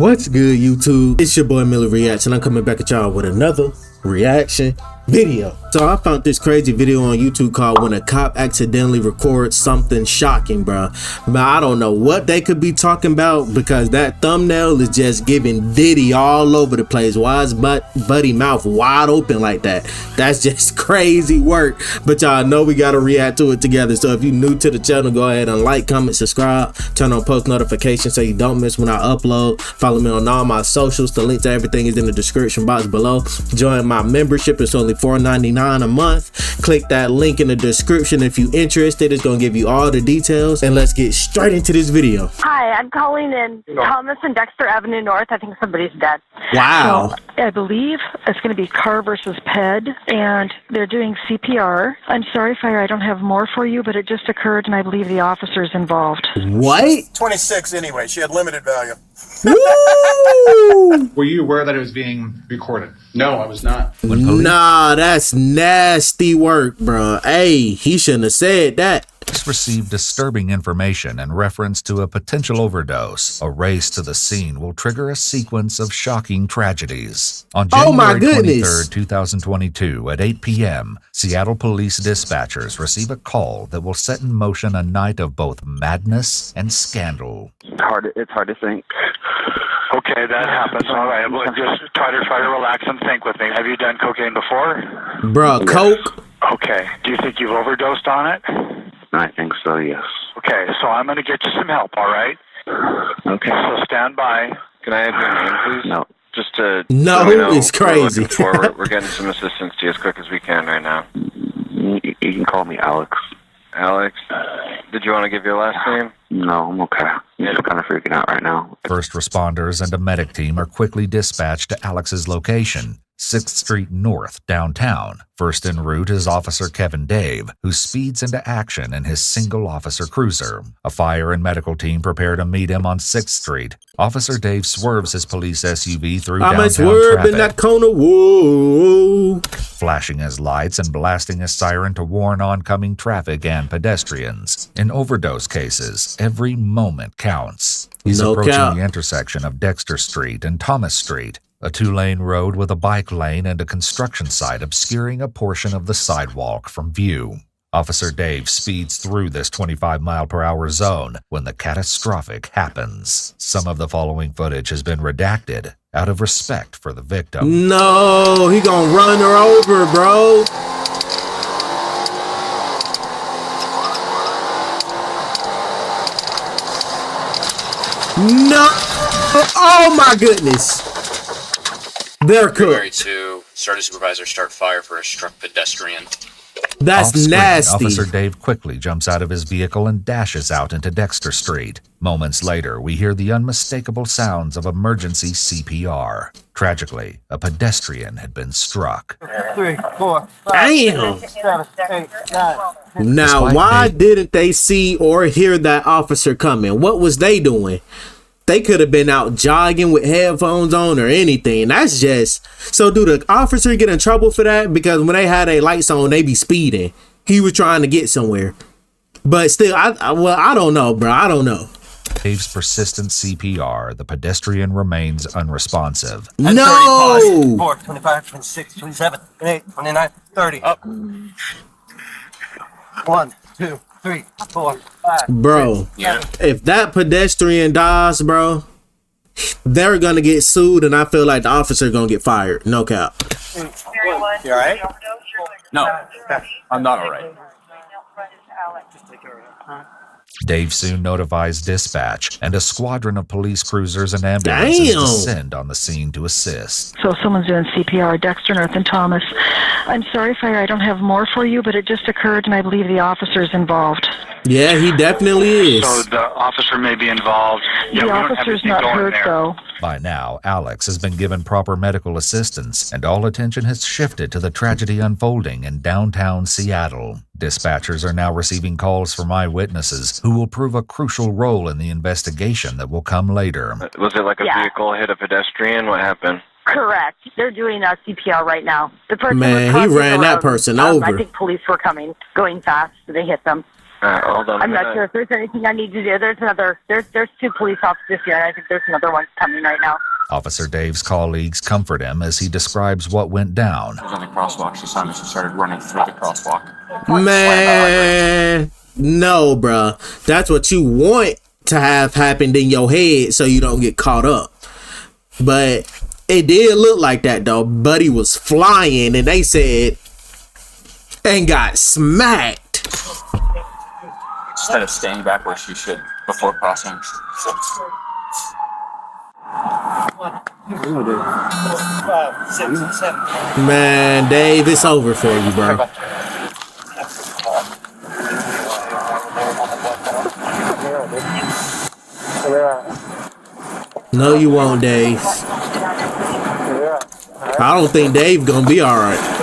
What's good, YouTube? It's your boy MillyReacts, and I'm coming back at y'all with another reaction video. So I found this crazy video on YouTube called "When a Cop Accidentally Records Something Shocking," bro. But I don't know what they could be talking about because that thumbnail is just giving Diddy all over the place. Why is Buddy mouth wide open like that? That's just crazy work. But y'all know we gotta react to it together. So if you're new to the channel, go ahead and like, comment, subscribe, turn on post notifications so you don't miss when I upload. Follow me on all my socials. The link to everything is in the description box below. Join my membership. It's only $4.99 a month. Click that link in the description if you're interested. It's gonna give you all the details, and let's get straight into this video. Hi, I'm calling in Thomas and Dexter Avenue North. I think somebody's dead. Wow. So I believe it's going to be Carr versus Ped, and they're doing CPR. I'm sorry, Fire, I don't have more for you, but it just occurred, and I believe the officer's involved. What? 26 anyway. She had limited value. Woo! Were you aware that it was being recorded? No, I was not. Nah, that's nasty work, bro. Hey, he shouldn't have said that. Received disturbing information in reference to a potential overdose. A race to the scene will trigger a sequence of shocking tragedies. On January 23rd, 2022 at 8 p.m., Seattle police dispatchers receive a call that will set in motion a night of both madness and scandal. It's hard to think. Okay, that happens. All right, well, just try to relax and think with me. Have you done cocaine before? Bro, coke? Okay. Do you think you've overdosed on it? I think so, yes. Okay, so I'm going to get you some help, all right? Okay. So stand by. Can I have your name, please? No. Just to... No, so we know it's crazy. We're getting some assistance to you as quick as we can right now. You can call me Alex. Alex, did you want to give your last name? No, I'm okay. I'm just kind of freaking out right now. First responders and a medic team are quickly dispatched to Alex's location, 6th Street North, downtown. First en route is Officer Kevin Dave, who speeds into action in his single-officer cruiser. A fire and medical team prepare to meet him on 6th Street. Officer Dave swerves his police SUV through downtown traffic, in that corner, whoa, flashing his lights and blasting his siren to warn oncoming traffic and pedestrians. In overdose cases, every moment counts. He's approaching the intersection of Dexter Street and Thomas Street, a two-lane road with a bike lane and a construction site obscuring a portion of the sidewalk from view. Officer Dave speeds through this 25-mile-per-hour zone when the catastrophic happens. Some of the following footage has been redacted out of respect for the victim. No, he gonna run her over, bro. No. Oh my goodness. They're cooked. To Sergeant Supervisor start fire for a struck pedestrian. That's nasty. Officer Dave quickly jumps out of his vehicle and dashes out into Dexter Street. Moments later, we hear the unmistakable sounds of emergency CPR. Tragically, a pedestrian had been struck. 3, 4, 5, Damn. 6, 7, 8, 9. Now, why didn't they see or hear that officer coming? What was they doing? They could have been out jogging with headphones on or anything. That's just... So do the officer get in trouble for that? Because when they had their lights on, they be speeding. He was trying to get somewhere. But still, I don't know, bro. I don't know. Dave's persistent CPR, the pedestrian remains unresponsive. No! 4, 25, 26, 27, 28, 29, 30. Up. 1, 2, 3, 4, 5. Bro, if that pedestrian dies, bro, they're gonna get sued, and I feel like the officer gonna get fired. No cap. You all right? No, I'm not all right. Just take care of it. Dave soon notifies dispatch, and a squadron of police cruisers and ambulances descend on the scene to assist. So someone's doing CPR, Dexter North and Thomas. I'm sorry, Fire, I don't have more for you, but it just occurred, and I believe the officer's involved. Yeah, he definitely is. So the officer may be involved. Yeah, the officer's not hurt, though. By now, Alex has been given proper medical assistance, and all attention has shifted to the tragedy unfolding in downtown Seattle. Dispatchers are now receiving calls from eyewitnesses who will prove a crucial role in the investigation that will come later. Was it like a vehicle hit a pedestrian? What happened? Correct. They're doing CPR right now. The person Man, he ran that person over. I think police were going fast, so they hit them. Hold on. I'm not sure if there's anything I need to do. There's 2 police officers here, and I think there's another one coming right now. Officer Dave's colleagues comfort him as he describes what went down. She was on the crosswalk. She saw me. She started running through the crosswalk. Man, no, bruh. That's what you want to have happened in your head so you don't get caught up. But it did look like that, though. Buddy was flying, and they said, and got smacked. Instead of staying back where she should before crossing. Man, Dave, it's over for you, bro. No, you won't, Dave. I don't think Dave gonna be all right.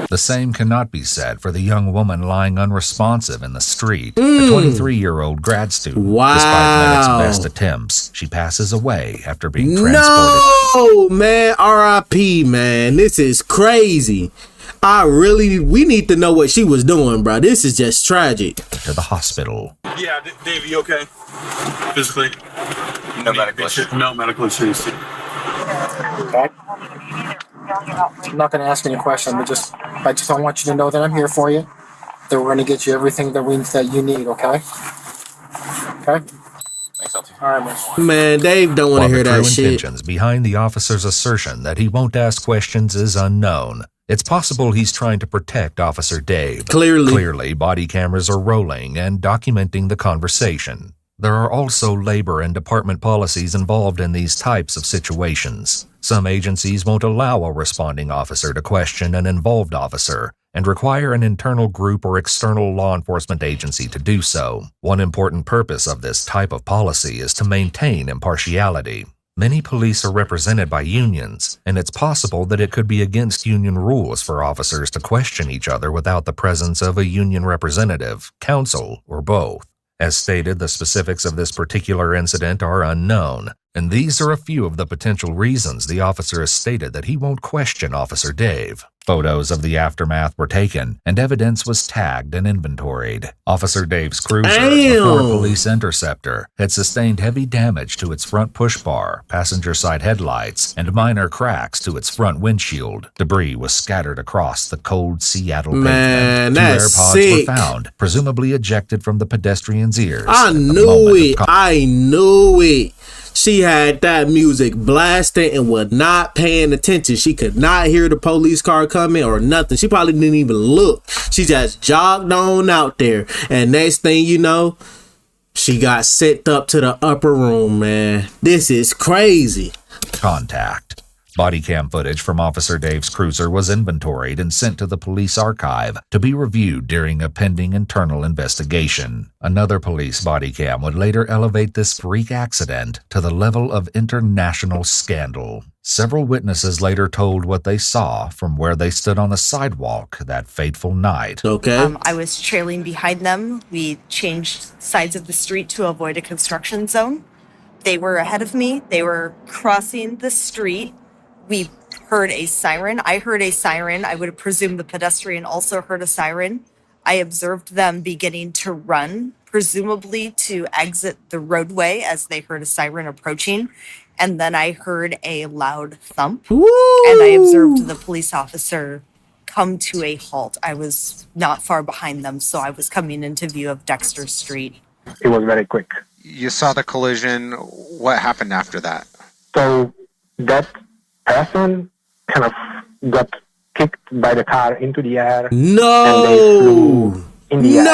The same cannot be said for the young woman lying unresponsive in the street. A 23-year-old grad student. Wow. Despite medics' best attempts, she passes away after being transported. No, man. R.I.P., man. This is crazy. We need to know what she was doing, bro. This is just tragic. To the hospital. Yeah, Dave, you okay? Physically? No medical issues. No medical issues. Okay. I'm not going to ask any questions, but I just don't want you to know that I'm here for you. That we're going to get you everything that you need, okay? Okay? Thanks, LT. All right, man. Man, Dave don't want to hear that While the shit. true intentions behind the officer's assertion that he won't ask questions is unknown, it's possible he's trying to protect Officer Dave. Clearly, body cameras are rolling and documenting the conversation. There are also labor and department policies involved in these types of situations. Some agencies won't allow a responding officer to question an involved officer and require an internal group or external law enforcement agency to do so. One important purpose of this type of policy is to maintain impartiality. Many police are represented by unions, and it's possible that it could be against union rules for officers to question each other without the presence of a union representative, counsel, or both. As stated, the specifics of this particular incident are unknown, and these are a few of the potential reasons the officer has stated that he won't question Officer Dave. Photos of the aftermath were taken, and evidence was tagged and inventoried. Officer Dave's cruiser, a Ford Police Interceptor, had sustained heavy damage to its front push bar, passenger side headlights, and minor cracks to its front windshield. Debris was scattered across the cold Seattle pavement. 2 AirPods were found, presumably ejected from the pedestrian's ears. I knew it. She had that music blasting and was not paying attention. She could not hear the police car coming or nothing. She probably didn't even look. She just jogged on out there. And next thing you know, she got sent up to the upper room, man. This is crazy. Contact. Bodycam footage from Officer Dave's cruiser was inventoried and sent to the police archive to be reviewed during a pending internal investigation. Another police bodycam would later elevate this freak accident to the level of international scandal. Several witnesses later told what they saw from where they stood on the sidewalk that fateful night. Okay. I was trailing behind them. We changed sides of the street to avoid a construction zone. They were ahead of me. They were crossing the street. We heard a siren. I heard a siren. I would presume the pedestrian also heard a siren. I observed them beginning to run, presumably to exit the roadway as they heard a siren approaching. And then I heard a loud thump. Woo! And I observed the police officer come to a halt. I was not far behind them, so I was coming into view of Dexter Street. It was very quick. You saw the collision. What happened after that? So that person kind of got kicked by the car into the air. No! And they flew in the air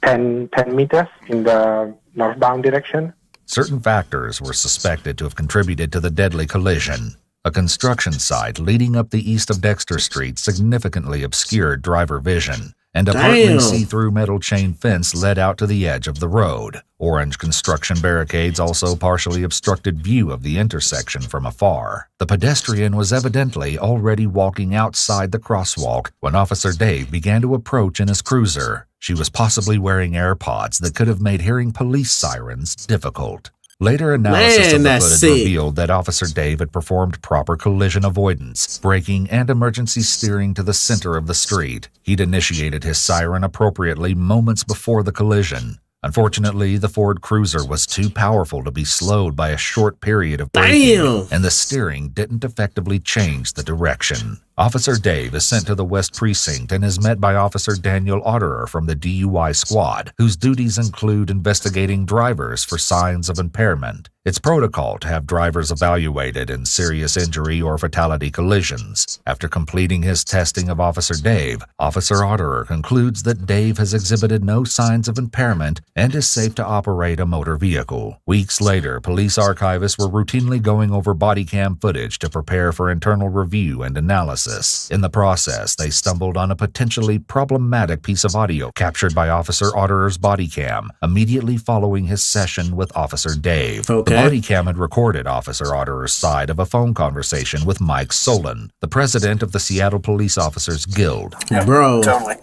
about 10 meters in the northbound direction. Certain factors were suspected to have contributed to the deadly collision. A construction site leading up the east of Dexter Street significantly obscured driver vision, and a partly see-through metal chain fence led out to the edge of the road. Orange construction barricades also partially obstructed view of the intersection from afar. The pedestrian was evidently already walking outside the crosswalk when Officer Dave began to approach in his cruiser. She was possibly wearing AirPods that could have made hearing police sirens difficult. Later analysis of the that's footage sick. revealed that Officer Dave had performed proper collision avoidance, braking, and emergency steering to the center of the street. He'd initiated his siren appropriately moments before the collision. Unfortunately, the Ford Cruiser was too powerful to be slowed by a short period of braking, and the steering didn't effectively change the direction. Officer Dave is sent to the West Precinct and is met by Officer Daniel Otterer from the DUI squad, whose duties include investigating drivers for signs of impairment. It's protocol to have drivers evaluated in serious injury or fatality collisions. After completing his testing of Officer Dave, Officer Otterer concludes that Dave has exhibited no signs of impairment and is safe to operate a motor vehicle. Weeks later, police archivists were routinely going over body cam footage to prepare for internal review and analysis. In the process, they stumbled on a potentially problematic piece of audio captured by Officer Otterer's body cam immediately following his session with Officer Dave. Okay. The body cam had recorded Officer Otterer's side of a phone conversation with Mike Solon, the president of the Seattle Police Officers Guild. Yeah, Bro. Totally.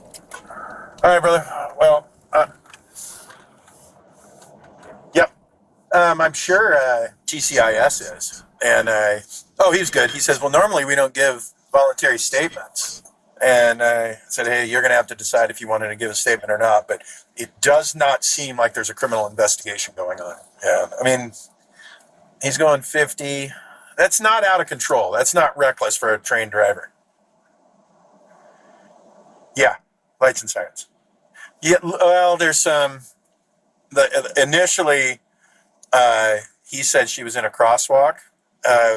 All right, brother. Well, yep. I'm sure TCIS is. And, he was good. He says, well, normally we don't give voluntary statements. And I said, hey, you're going to have to decide if you wanted to give a statement or not. But it does not seem like there's a criminal investigation going on. Yeah. I mean, he's going 50. That's not out of control. That's not reckless for a trained driver. Yeah. Lights and sirens. Yeah. Well, there's some, initially, he said she was in a crosswalk.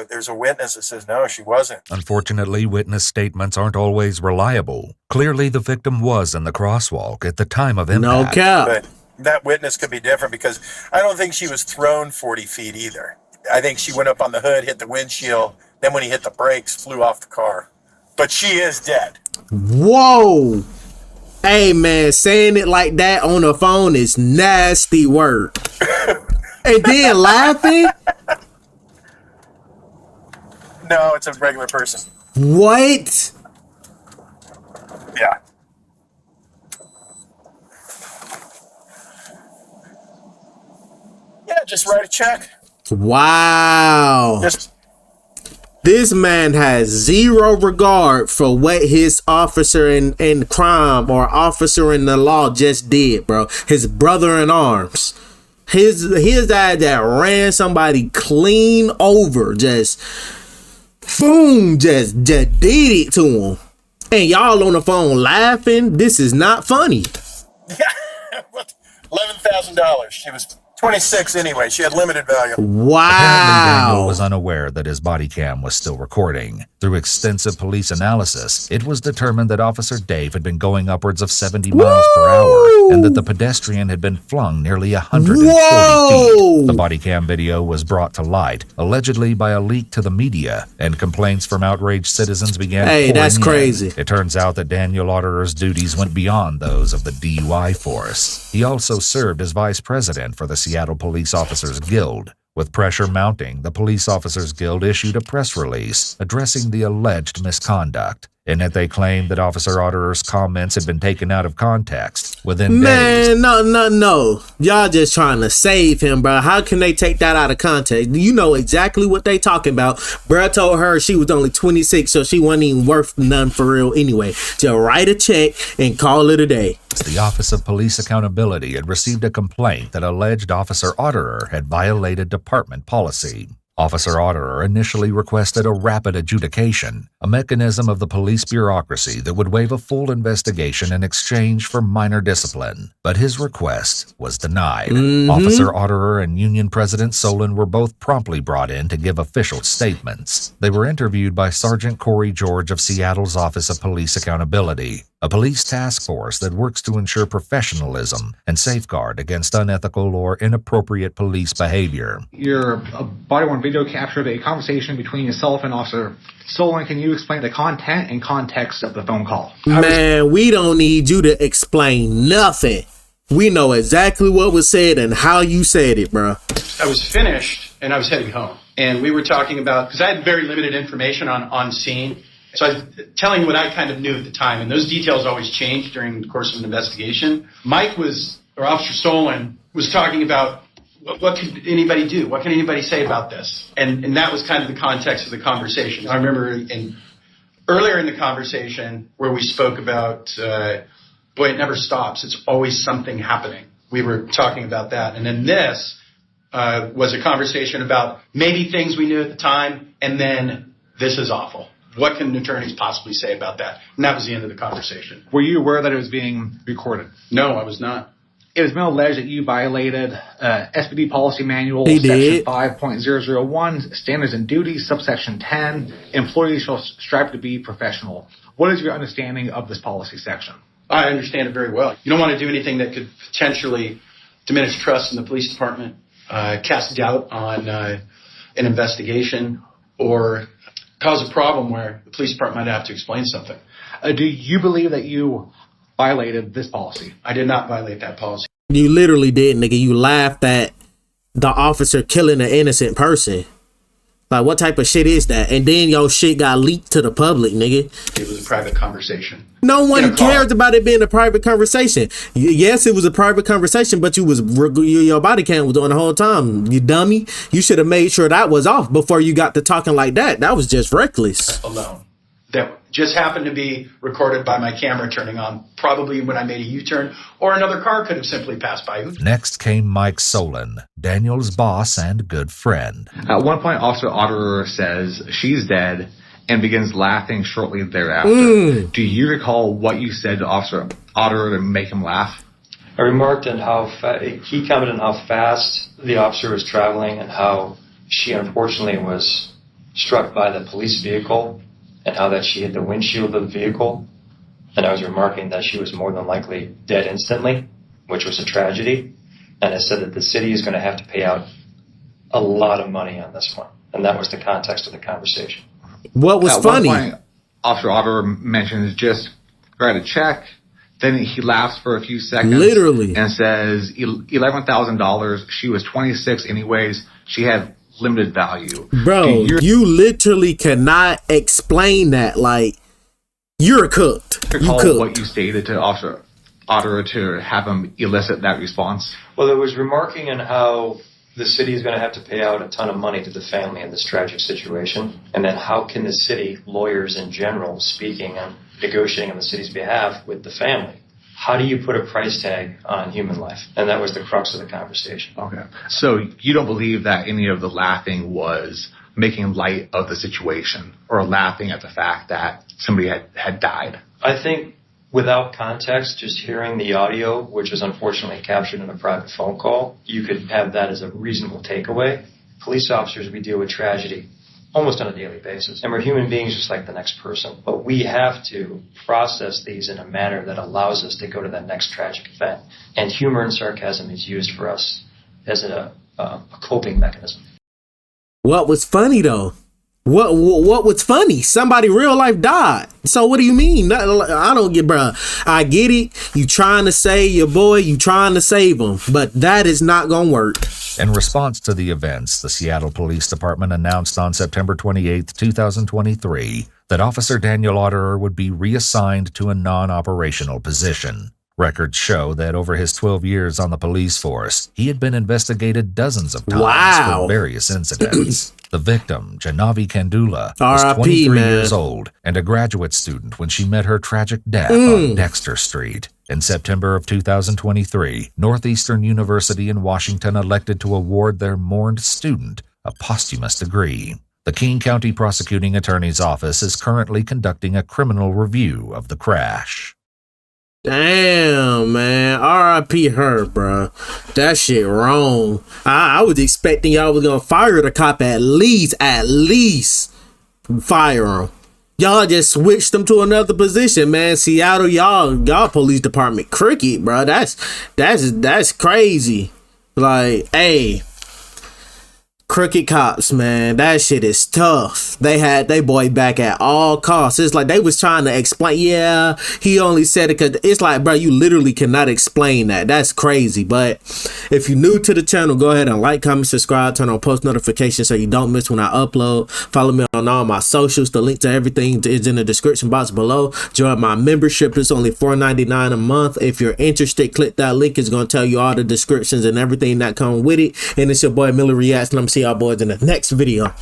There's a witness that says, no, she wasn't. Unfortunately, witness statements aren't always reliable. Clearly, the victim was in the crosswalk at the time of impact. No cap. But that witness could be different because I don't think she was thrown 40 feet either. I think she went up on the hood, hit the windshield, then when he hit the brakes, flew off the car. But she is dead. Whoa. Hey, man, saying it like that on the phone is nasty work. And then laughing? No, it's a regular person. What? Yeah. Yeah, just write a check. Wow. This man has zero regard for what his officer in crime or officer in the law just did, bro. His brother in arms. His guy that ran somebody clean over, just boom, just did it to him. And y'all on the phone laughing. This is not funny. Yeah. $11,000. She was 26 anyway. She had limited value. Wow. Apparently, Daniel was unaware that his body cam was still recording. Through extensive police analysis, it was determined that Officer Dave had been going upwards of 70 miles per hour and that the pedestrian had been flung nearly 140 feet. The body cam video was brought to light, allegedly by a leak to the media, and complaints from outraged citizens began pouring that's in. crazy. It turns out that Daniel Otterer's duties went beyond those of the DUI force. He also served as vice president for the Seattle Police Officers Guild. With pressure mounting, the Police Officers Guild issued a press release addressing the alleged misconduct. In it, they claimed that Officer Otterer's comments had been taken out of context within days. Man, no. Y'all just trying to save him, bro. How can they take that out of context? You know exactly what they talking about. Bro told her she was only 26, so she wasn't even worth none for real anyway. Just write a check and call it a day. The Office of Police Accountability had received a complaint that alleged Officer Otterer had violated department policy. Officer Otterer initially requested a rapid adjudication, a mechanism of the police bureaucracy that would waive a full investigation in exchange for minor discipline. But his request was denied. Officer Otterer and Union President Solon were both promptly brought in to give official statements. They were interviewed by Sergeant Corey George of Seattle's Office of Police Accountability, a police task force that works to ensure professionalism and safeguard against unethical or inappropriate police behavior. Your body-worn video captured a conversation between yourself and Officer Solon. Can you explain the content and context of the phone call? Man, we don't need you to explain nothing. We know exactly what was said and how you said it, bro. I was finished and I was heading home. And we were talking about, because I had very limited information on scene. So I was telling what I kind of knew at the time, and those details always change during the course of an investigation. Officer Solon was talking about what can anybody do? What can anybody say about this? And that was kind of the context of the conversation. I remember earlier in the conversation where we spoke about, boy, it never stops. It's always something happening. We were talking about that. And then this was a conversation about maybe things we knew at the time, and then this is awful. What can attorneys possibly say about that? And that was the end of the conversation. Were you aware that it was being recorded? No, I was not. It has been alleged that you violated SPD Policy Manual, He Section did. 5.001, Standards and Duties, Subsection 10, Employees shall strive to be professional. What is your understanding of this policy section? I understand it very well. You don't want to do anything that could potentially diminish trust in the police department, cast doubt on an investigation, or cause a problem where the police department might have to explain something. Do you believe that you violated this policy? I did not violate that policy. You literally did, nigga. You laughed at the officer killing an innocent person. Like, what type of shit is that? And then your shit got leaked to the public, nigga. It was a private conversation. No one cares about it being a private conversation. Yes, it was a private conversation, but your body cam was on the whole time. You dummy. You should have made sure that was off before you got to talking like that. That was just reckless. Alone. That just happened to be recorded by my camera turning on, probably when I made a U-turn, or another car could have simply passed by. Next came Mike Solon, Daniel's boss and good friend. At one point, Officer Otterer says she's dead and begins laughing shortly thereafter. Do you recall what you said to Officer Otterer to make him laugh? I remarked on how he commented on how fast the officer was traveling and how she unfortunately was struck by the police vehicle and how that she hit the windshield of the vehicle. And I was remarking that she was more than likely dead instantly, which was a tragedy. And I said that the city is going to have to pay out a lot of money on this one. And that was the context of the conversation. What was funny? At one point, Officer Otterer mentions just write a check. Then he laughs for a few seconds. Literally. And says $11,000. She was 26 anyways. She had limited value. Bro, you literally cannot explain that. Like, you're cooked. You cooked. What you stated to Officer Otterer to have him elicit that response? Well, it was remarking on how the city is going to have to pay out a ton of money to the family in this tragic situation. And then how can the city, lawyers in general, speaking and negotiating on the city's behalf with the family, how do you put a price tag on human life? And that was the crux of the conversation. Okay. So you don't believe that any of the laughing was making light of the situation or laughing at the fact that somebody had died? I think without context, just hearing the audio, which was unfortunately captured in a private phone call, you could have that as a reasonable takeaway. Police officers, we deal with tragedy almost on a daily basis. And we're human beings just like the next person. But we have to process these in a manner that allows us to go to that next tragic event. And humor and sarcasm is used for us as a coping mechanism. What was funny, though? What was funny? Somebody real life died. So what do you mean? I don't get, bro. I get it. You trying to save your boy. You trying to save him. But that is not going to work. In response to the events, the Seattle Police Department announced on September 28, 2023, that Officer Daniel Otterer would be reassigned to a non-operational position. Records show that over his 12 years on the police force, he had been investigated dozens of times for various incidents. The victim, Janavi Kandula, was 23 years old and a graduate student when she met her tragic death on Dexter Street. In September of 2023, Northeastern University in Washington elected to award their mourned student a posthumous degree. The King County Prosecuting Attorney's Office is currently conducting a criminal review of the crash. Damn, man. R.I.P. her, bro. That shit wrong. I was expecting y'all was gonna fire the cop at least fire him. Y'all just switched them to another position, man. Seattle, y'all police department cricket, bro. That's crazy. Like, hey, Crooked cops, man, that shit is tough. They had they boy back at all costs. It's like they was trying to explain, yeah, he only said it because it's like, bro, you literally cannot explain that. That's crazy. But if you're new to the channel, go ahead and like, comment, subscribe, turn on post notifications so you don't miss when I upload. Follow me on all my socials. The link to everything is in the description box below. Join my membership. It's only $4.99 a month. If you're interested, click that link. It's going to tell you all the descriptions and everything that come with it. And it's your boy MillyReacts, and I'm see y'all boys in the next video.